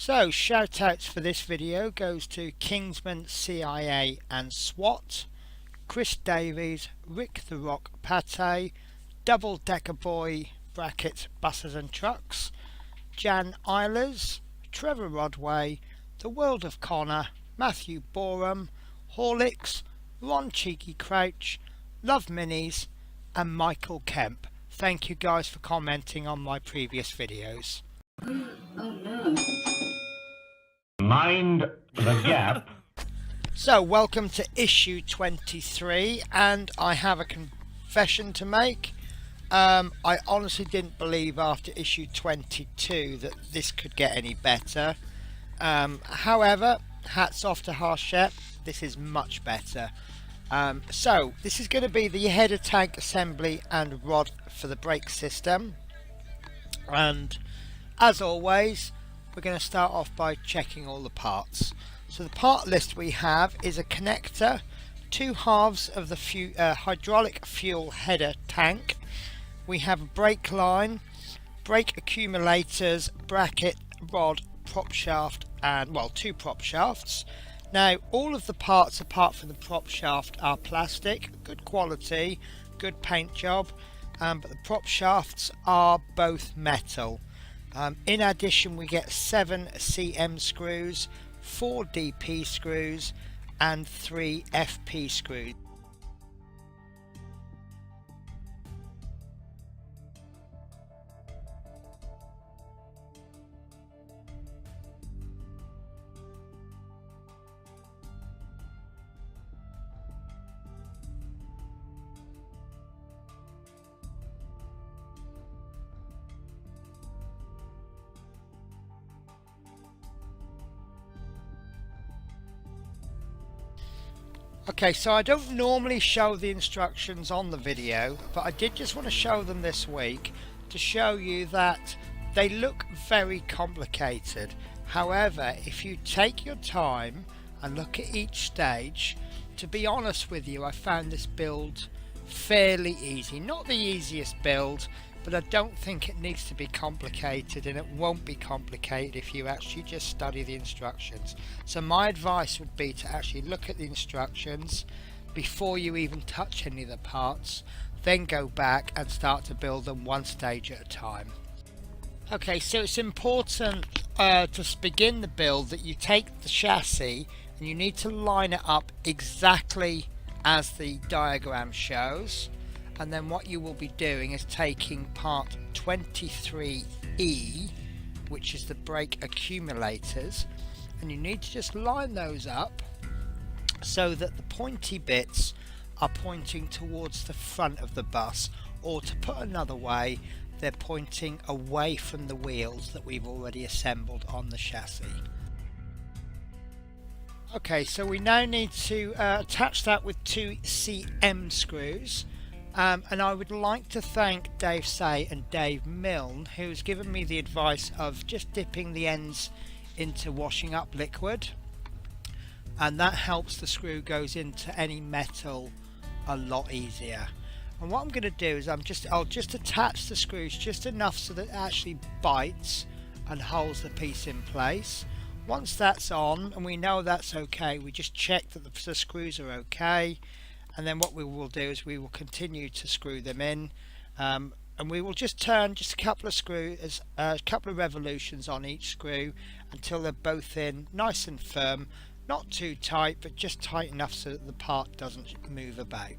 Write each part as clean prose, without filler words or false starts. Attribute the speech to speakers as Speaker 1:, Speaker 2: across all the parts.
Speaker 1: So shoutouts for this video goes to Kingsman, CIA and SWAT, Chris Davies, Rick the Rock Pate, Double Decker Boy brackets Buses and Trucks, Jan Eilers, Trevor Rodway, The World of Connor, Matthew Borum, Horlicks, Ron Cheeky Crouch, Love Minis and Michael Kemp. Thank you guys for commenting on my previous videos.
Speaker 2: Oh no.
Speaker 3: Mind the gap.
Speaker 1: So welcome to issue 23, and I have a confession to make. I honestly didn't believe after issue 22 that this could get any better. However, hats off to Hachette, this is much better. So this is going to be the header tank assembly and rod for the brake system, and as always we're going to start off by checking all the parts. So the part list we have is a connector, two halves of the hydraulic fuel header tank. We have a brake line, brake accumulators, bracket, rod, prop shaft, and well, two prop shafts. Now all of the parts apart from the prop shaft are plastic, good quality, good paint job, but the prop shafts are both metal. In addition, we get 7 CM screws, 4 DP screws and 3 FP screws. Okay, so I don't normally show the instructions on the video, but I did just want to show them this week to show you that they look very complicated. However, if you take your time and look at each stage, to be honest with you, I found this build fairly easy. Not the easiest build, but I don't think it needs to be complicated, and it won't be complicated if you actually just study the instructions. So my advice would be to actually look at the instructions before you even touch any of the parts, then go back and start to build them one stage at a time. Okay, so it's important to begin the build that you take the chassis and you need to line it up exactly as the diagram shows. And then what you will be doing is taking part 23E, which is the brake accumulators, and you need to just line those up so that the pointy bits are pointing towards the front of the bus, or to put another way, they're pointing away from the wheels that we've already assembled on the chassis. Okay, so we now need to attach that with 2 CM screws. And I would like to thank Dave Say and Dave Milne, who's given me the advice of just dipping the ends into washing up liquid, and that helps the screw goes into any metal a lot easier. And what I'm going to do is I'll just attach the screws just enough so that it actually bites and holds the piece in place. Once that's on and we know that's okay, we just check that the screws are okay. And then what we will do is we will continue to screw them in, and we will just turn just a couple of screws, a couple of revolutions on each screw until they're both in nice and firm, not too tight but just tight enough so that the part doesn't move about.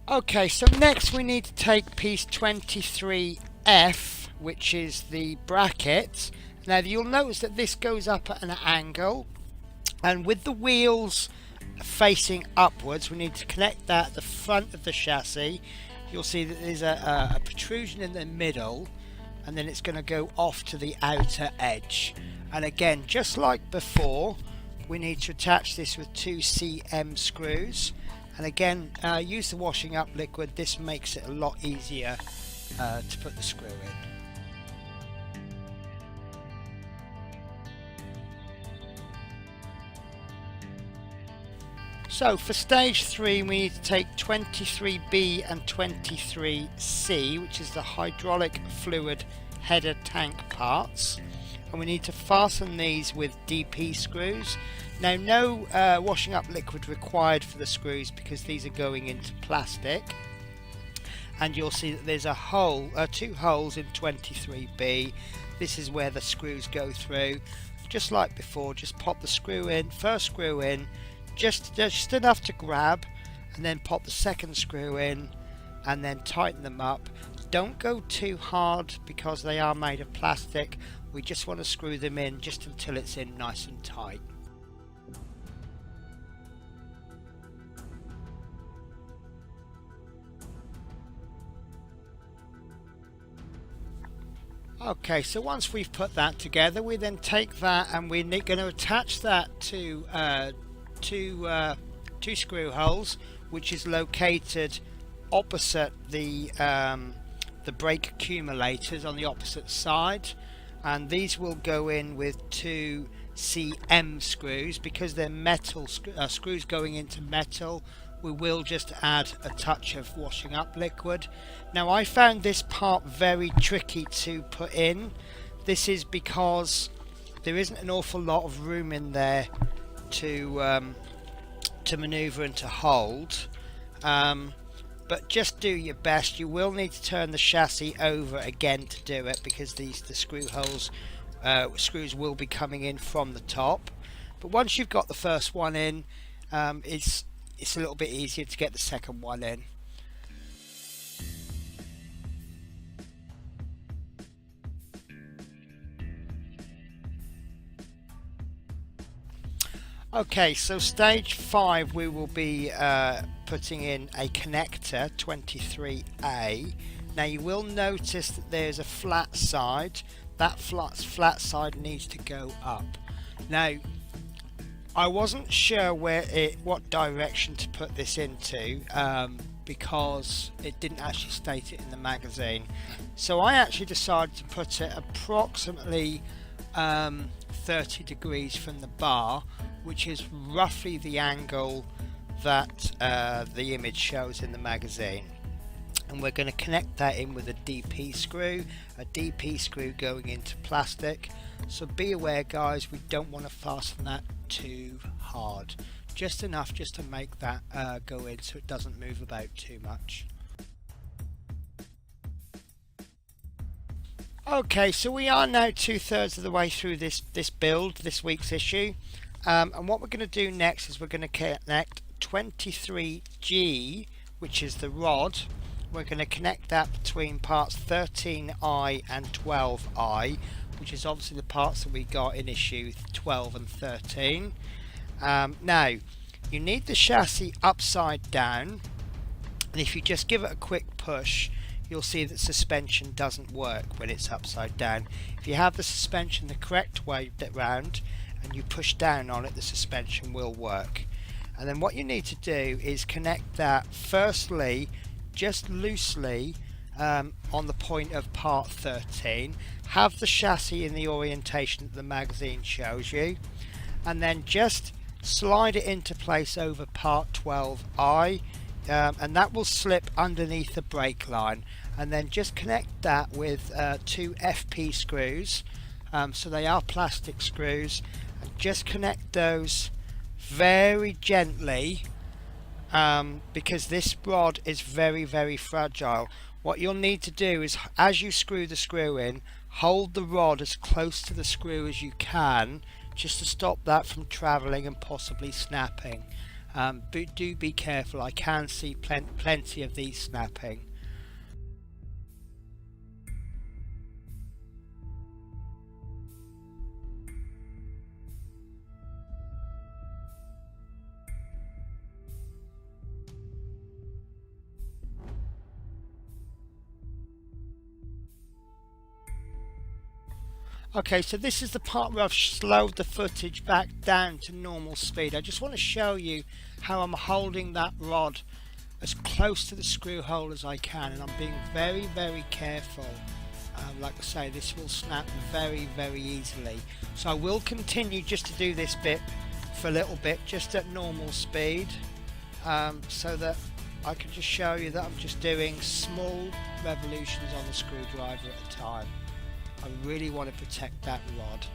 Speaker 1: Okay, so next we need to take piece 23F, which is the bracket. Now you'll notice that this goes up at an angle, and with the wheels facing upwards we need to connect that at the front of the chassis. You'll see that there's a protrusion in the middle, and then it's going to go off to the outer edge. And again, just like before, we need to attach this with 2 CM screws, and again use the washing up liquid. This makes it a lot easier to put the screw in. So for stage 3 we need to take 23B and 23C, which is the hydraulic fluid header tank parts, and we need to fasten these with DP screws. Now no washing up liquid required for the screws because these are going into plastic, and you'll see that there's a hole, 2 holes in 23B. This is where the screws go through. Just like before, just pop the screw in, first screw in, just enough to grab, and then pop the second screw in and then tighten them up. Don't go too hard because they are made of plastic. We just want to screw them in just until it's in nice and tight. Okay, so once we've put that together, we then take that and we're going to attach that to two screw holes, which is located opposite the brake accumulators on the opposite side, and these will go in with 2 CM screws. Because they're metal screws going into metal, we will just add a touch of washing up liquid. Now I found this part very tricky to put in. This is because there isn't an awful lot of room in there to maneuver and to hold, but just do your best. You will need to turn the chassis over again to do it because the screw holes, screws will be coming in from the top. But once you've got the first one in, it's a little bit easier to get the second one in. Okay, so stage 5 we will be putting in a connector 23A. Now you will notice that there's a flat side. That flat side needs to go up. Now I wasn't sure what direction to put this into because it didn't actually state it in the magazine. So I actually decided to put it approximately 30 degrees from the bar, which is roughly the angle that the image shows in the magazine. And we're going to connect that in with a DP screw going into plastic. So be aware guys, we don't want to fasten that too hard, just enough just to make that go in so it doesn't move about too much. Okay, so we are now 2/3 of the way through this build, this week's issue, and what we're going to do next is we're going to connect 23G, which is the rod. We're going to connect that between parts 13I and 12I, which is obviously the parts that we got in issue 12 and 13. Now you need the chassis upside down, and if you just give it a quick push, you'll see that suspension doesn't work when it's upside down. If you have the suspension the correct way round and you push down on it, the suspension will work. And then what you need to do is connect that firstly just loosely on the point of part 13. Have the chassis in the orientation that the magazine shows you, and then just slide it into place over part 12I, and that will slip underneath the brake line. And then just connect that with 2 FP screws, so they are plastic screws, and just connect those very gently, because this rod is very fragile. What you'll need to do is, as you screw the screw in, hold the rod as close to the screw as you can, just to stop that from travelling and possibly snapping. But do be careful, I can see plenty of these snapping. Okay, so this is the part where I've slowed the footage back down to normal speed. I just want to show you how I'm holding that rod as close to the screw hole as I can, and I'm being very careful. Like I say, this will snap very easily. So I will continue just to do this bit for a little bit, just at normal speed. so that I can just show you that I'm just doing small revolutions on the screwdriver at a time. I really want to protect that rod.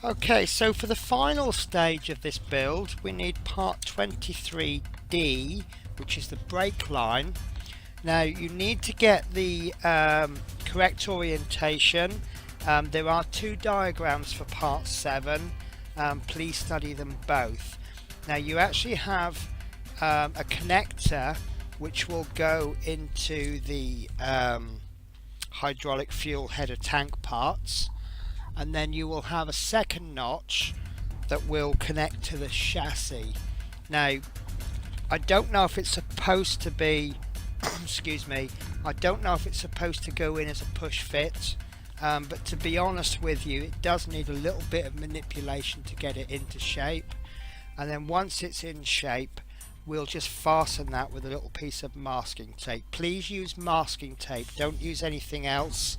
Speaker 1: Okay, so for the final stage of this build, we need part 23D, which is the brake line. Now you need to get the correct orientation. There are two diagrams for part 7. Please study them both. Now you actually have a connector which will go into the hydraulic fuel header tank parts, and then you will have a second notch that will connect to the chassis. Now I don't know if it's supposed to be excuse me, I don't know if it's supposed to go in as a push fit, but to be honest with you, it does need a little bit of manipulation to get it into shape, and then once it's in shape we'll just fasten that with a little piece of masking tape. Please use masking tape, don't use anything else.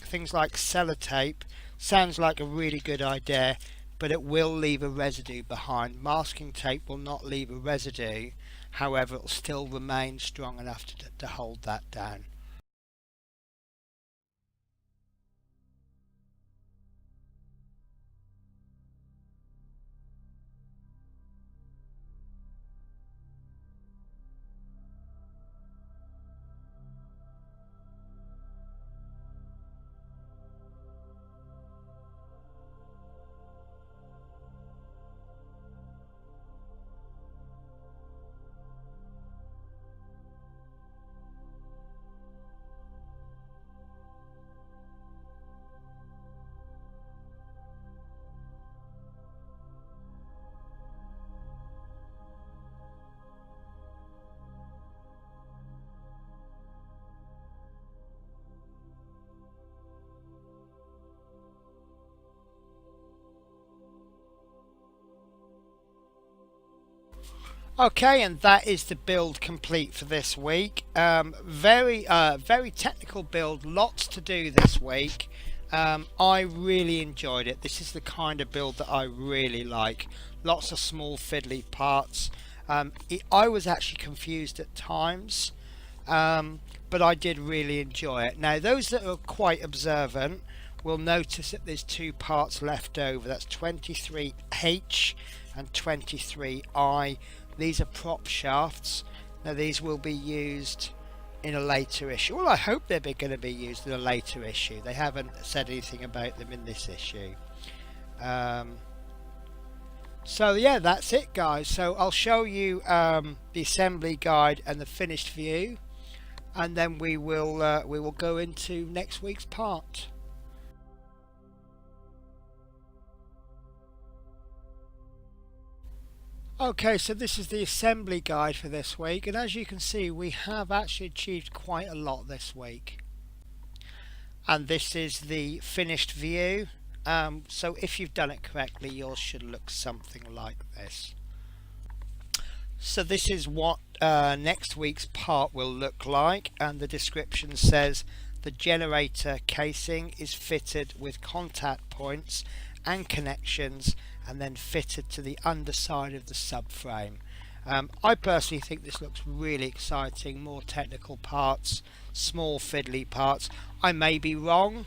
Speaker 1: Things like sellotape sounds like a really good idea, but it will leave a residue behind. Masking tape will not leave a residue, however it will still remain strong enough to hold that down. Okay, and that is the build complete for this week. Very technical build, lots to do this week. I really enjoyed it. This is the kind of build that I really like. Lots of small fiddly parts. I was actually confused at times, but I did really enjoy it. Now those that are quite observant will notice that there's two parts left over. That's 23H and 23I. These are prop shafts. Now these will be used in a later issue. Well, I hope they're going to be used in a later issue. They haven't said anything about them in this issue. So yeah, that's it guys. So I'll show you the assembly guide and the finished view, and then we will go into next week's part. Okay, so this is the assembly guide for this week, and as you can see we have actually achieved quite a lot this week. And this is the finished view. So if you've done it correctly, yours should look something like this. So this is what next week's part will look like, and the description says the generator casing is fitted with contact points and connections and then fitted to the underside of the subframe. I personally think this looks really exciting. More technical parts, small fiddly parts. I may be wrong,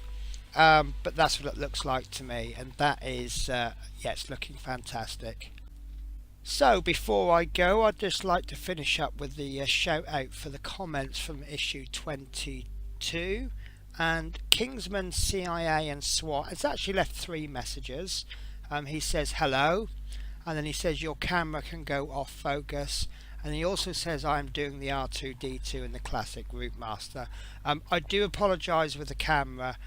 Speaker 1: but that's what it looks like to me, and that is yeah, it's looking fantastic. So before I go, I'd just like to finish up with the shout out for the comments from issue 22. And Kingsman CIA and SWAT has actually left 3 messages. He says hello, and then he says your camera can go off focus, and he also says I'm doing the R2D2 in the classic Routemasters. I do apologise with the camera.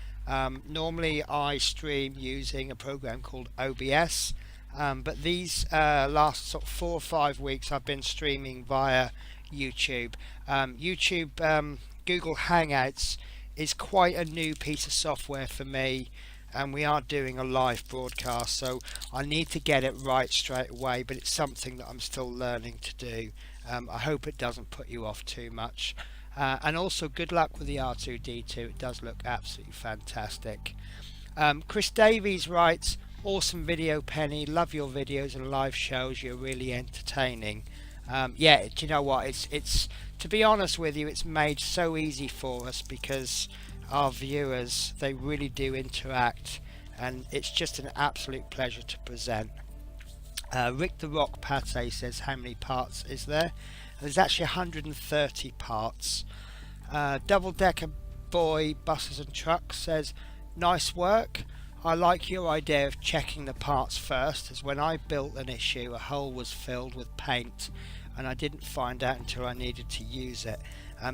Speaker 1: Normally I stream using a program called OBS, but these last sort of 4 or 5 weeks I've been streaming via YouTube. Google Hangouts is quite a new piece of software for me, and we are doing a live broadcast, so I need to get it right straight away, but it's something that I'm still learning to do. I hope it doesn't put you off too much, and also good luck with the R2D2. It does look absolutely fantastic. Chris Davies writes, awesome video, Penny, love your videos and live shows, you're really entertaining. Yeah, do you know what, it's to be honest with you, it's made so easy for us because our viewers, they really do interact, and it's just an absolute pleasure to present. Rick the Rock Pate says, how many parts is there? There's actually 130 parts. Double Decker Boy Buses and Trucks says, nice work. I like your idea of checking the parts first, as when I built an issue a hole was filled with paint and I didn't find out until I needed to use it.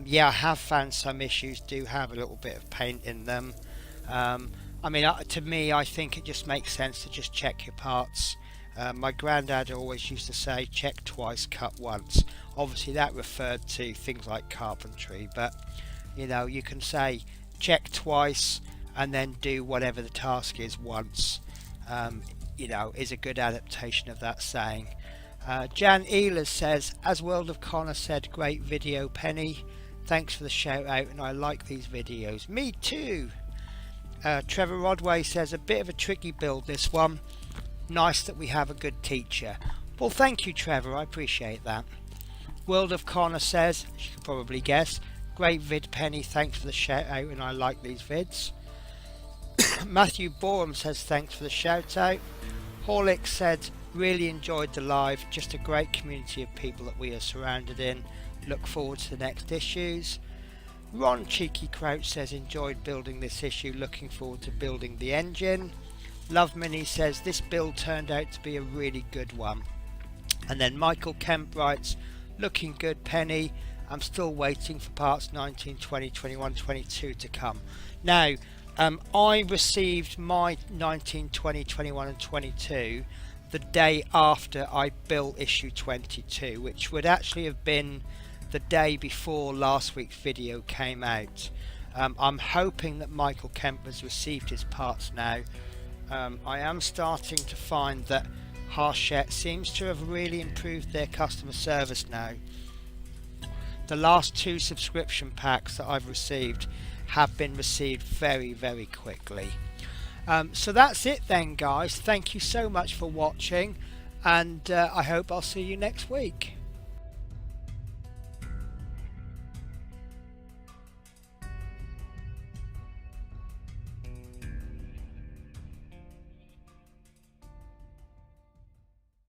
Speaker 1: Yeah, I have found some issues do have a little bit of paint in them. I mean, to me, I think it just makes sense to just check your parts. My granddad always used to say, check twice, cut once. Obviously that referred to things like carpentry, but you know, you can say check twice and then do whatever the task is once. You know, is a good adaptation of that saying. Jan Ehlers says, as World of Connor said, great video, Penny. Thanks for the shout out, and I like these videos. Me too. Trevor Rodway says, a bit of a tricky build this one. Nice that we have a good teacher. Well, thank you, Trevor, I appreciate that. World of Connor says, as you can probably guess, great vid, Penny, thanks for the shout out, and I like these vids. Matthew Borum says, thanks for the shout out. Horlick said, really enjoyed the live, just a great community of people that we are surrounded in. Look forward to the next issues. Ron Cheeky Crouch says, enjoyed building this issue, looking forward to building the engine. Love Mini says, this build turned out to be a really good one. And then Michael Kemp writes, looking good, Penny. I'm still waiting for parts 19, 20, 21, 22 to come. Now, I received my 19, 20, 21 and 22 the day after I built issue 22, which would actually have been the day before last week's video came out. I'm hoping that Michael Kemp has received his parts now. I am starting to find that Hachette seems to have really improved their customer service now. The last 2 subscription packs that I've received have been received very, very quickly. So that's it then, guys. Thank you so much for watching, and I hope I'll see you next week.